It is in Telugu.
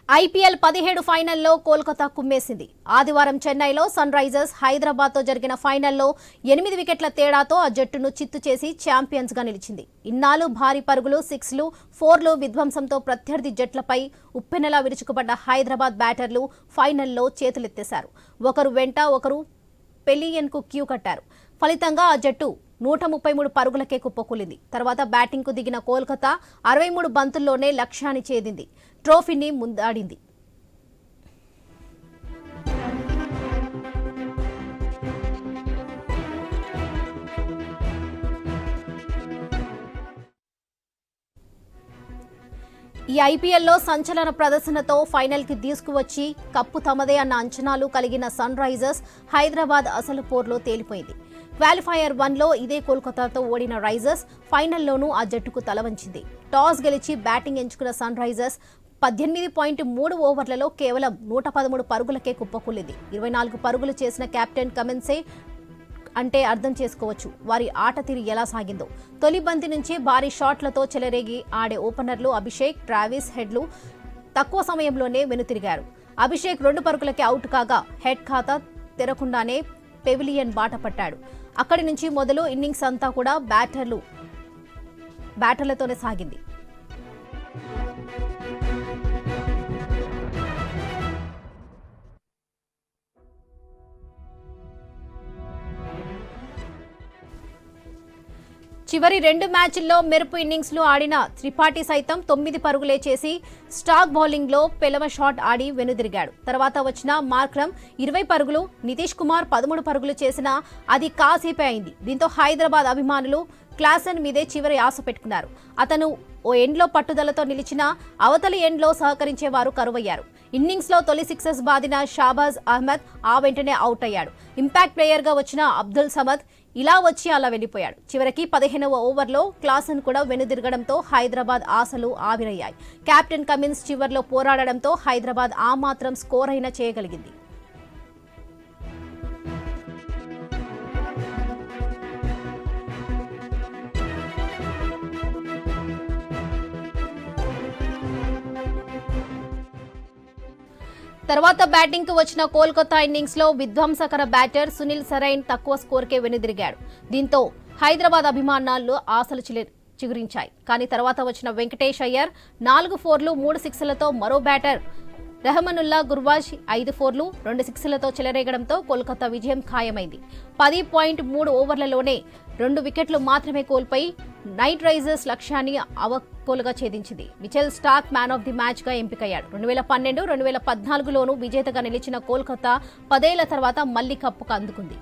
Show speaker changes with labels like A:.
A: ఐపీఎల్ 17 ఫైనల్లో కోల్కతా కుమ్మేసింది. ఆదివారం చెన్నైలో సన్ రైజర్స్ హైదరాబాద్తో జరిగిన ఫైనల్లో 8 వికెట్ల తేడాతో ఆ జట్టును చిత్తు చేసి ఛాంపియన్స్గా నిలిచింది. ఇన్నాళ్లు భారీ పరుగులు, 6లు, 4లు విధ్వంసంతో ప్రత్యర్థి జట్లపై ఉప్పెనలా విరుచుకుపడ్డ హైదరాబాద్ బ్యాటర్లు ఫైనల్లో చేతులెత్తేశారు. ఒకరు వెంట ఒకరు పెలియన్కు క్యూ కట్టారు. ఫలితంగా ఆ జట్టు 133 పరుగులకే కుప్పకూలింది. తర్వాత బ్యాటింగ్కు దిగిన కోల్కతా 63 బంతుల్లోనే లక్ష్యాన్ని ఛేదింది, ట్రోఫీని ముందాడింది. ఈ ఐపీఎల్లో సంచలన ప్రదర్శనతో ఫైనల్కి తీసుకువచ్చి కప్పు తమదే అన్న అంచనాలు కలిగిన సన్ రైజర్స్ హైదరాబాద్ అసలు పోర్లో తేలిపోయింది. క్వాలిఫైయర్ 1లో ఇదే కోల్కతాతో ఓడిన రైజర్స్ ఫైనల్లోనూ ఆ జట్టుకు తలవంచింది. టాస్ గెలిచి బ్యాటింగ్ ఎంచుకున్న సన్ రైజర్స్ 18.3 ఓవర్లలో కేవలం 113 పరుగులకే కుప్పకూలింది. 24 పరుగులు చేసిన కెప్టెన్ కమిన్సే అంటే అర్థం చేసుకోవచ్చు వారి ఆట తీరు ఎలా సాగిందో. తొలి బంతి నుంచి భారీ షాట్లతో చెలరేగి ఆడే ఓపెనర్లు అభిషేక్, ట్రావిస్ హెడ్లు తక్కువ సమయంలోనే వెనుతిరిగారు. అభిషేక్ 2 పరుగులకే అవుట్ కాగా హెడ్ ఖాతా తెరకుండానే పెవిలియన్ బాట పట్టాడు. అక్కడి నుంచి మొదలు ఇన్నింగ్స్ అంతా కూడా బ్యాటర్లతోనే సాగింది. చివరి 2 మ్యాచ్ల్లో మెరుపు ఇన్నింగ్స్లు ఆడిన త్రిపాఠి సైతం 9 పరుగులే చేసి స్టాక్ బౌలింగ్లో పెలవ షాట్ ఆడి వెనుదిరిగాడు. తర్వాత వచ్చిన మార్క్రమ్ 20 పరుగులు, నితీష్ కుమార్ 13 పరుగులు చేసినా అది కాసేపే అయింది. దీంతో హైదరాబాద్ అభిమానులు క్లాసన్ మీదే చివరి ఆశ పెట్టుకున్నారు. అతను ఓ ఎండ్లో పట్టుదలతో నిలిచినా అవతలి ఎండ్లో సహకరించేవారు కరువయ్యారు. ఇన్నింగ్స్లో తొలి సిక్సెస్ బాదిన షాబాజ్ అహ్మద్ ఆ వెంటనే అవుట్ అయ్యాడు. ఇంపాక్ట్ ప్లేయర్గా వచ్చిన అబ్దుల్ సమద్ ఇలా వచ్చి అలా వెళ్లిపోయాడు. చివరికి 15వ ఓవర్లో క్లాసన్ కూడా వెనుదిరగడంతో హైదరాబాద్ ఆశలు ఆవిరయ్యాయి. కెప్టెన్ కమిన్స్ చివర్లో పోరాడడంతో హైదరాబాద్ ఆ మాత్రం స్కోర్ అయినా చేయగలిగింది. తర్వాత బ్యాటింగ్ కు వచ్చిన కోల్కతా ఇన్నింగ్స్ లో విధ్వంసకర బ్యాటర్ సునీల్ సరైన్ తక్కువ స్కోర్కే వెనుదిరిగాడు. దీంతో హైదరాబాద్ అభిమానులు ఆశలు చిగురించాయి. కానీ తర్వాత వచ్చిన వెంకటేష్ అయ్యర్ 4 4లు 3 6లతో మరో బ్యాటర్ రెహమనుల్లా గుర్వాజ్ 5 4లు 2 6లతో చెలరేగడంతో కోల్కతా విజయం ఖాయమైంది. 10.3 ఓవర్లలోనే 2 వికెట్లు మాత్రమే కోల్పోయి నైట్ రైజర్స్ లక్ష్యాన్ని అవకోలుగా ఛేదించింది. Mitchell Starc man of the match గా ఎంపికయ్యాడు. 2012, 2014లోనూ విజేతగా నిలిచిన కోల్కతా 10 ఏళ్ల తర్వాత మళ్లీ కప్పుకు అందుకుంది.